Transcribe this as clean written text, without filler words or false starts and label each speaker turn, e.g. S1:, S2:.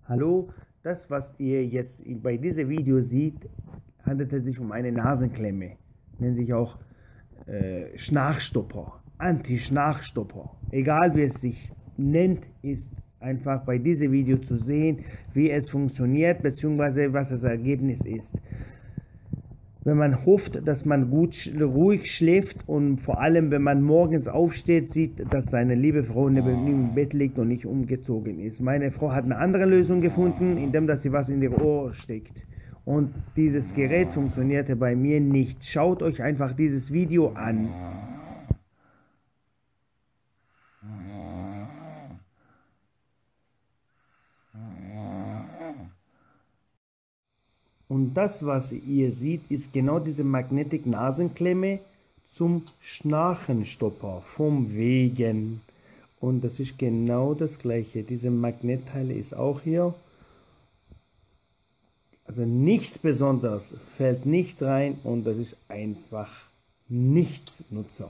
S1: Hallo, das was ihr jetzt bei diesem Video seht, handelt es sich um eine Nasenklemme. Nennt sich auch Schnarchstopper, Anti-Schnarchstopper. Egal wie es sich nennt, ist einfach bei diesem Video zu sehen, wie es funktioniert bzw. was das Ergebnis ist. Wenn man hofft, dass man ruhig schläft und vor allem, wenn man morgens aufsteht, sieht, dass seine liebe Frau neben ihm im Bett liegt und nicht umgezogen ist. Meine Frau hat eine andere Lösung gefunden, indem dass sie was in ihr Ohr steckt. Und dieses Gerät funktionierte bei mir nicht. Schaut euch einfach dieses Video an. Und das, was ihr seht, ist genau diese Magnetic-Nasenklemme zum Schnarchenstopper vom Wegen. Und das ist genau das gleiche. Diese Magnetteile ist auch hier. Also nichts Besonderes, fällt nicht rein und das ist einfach Nichtsnutzer.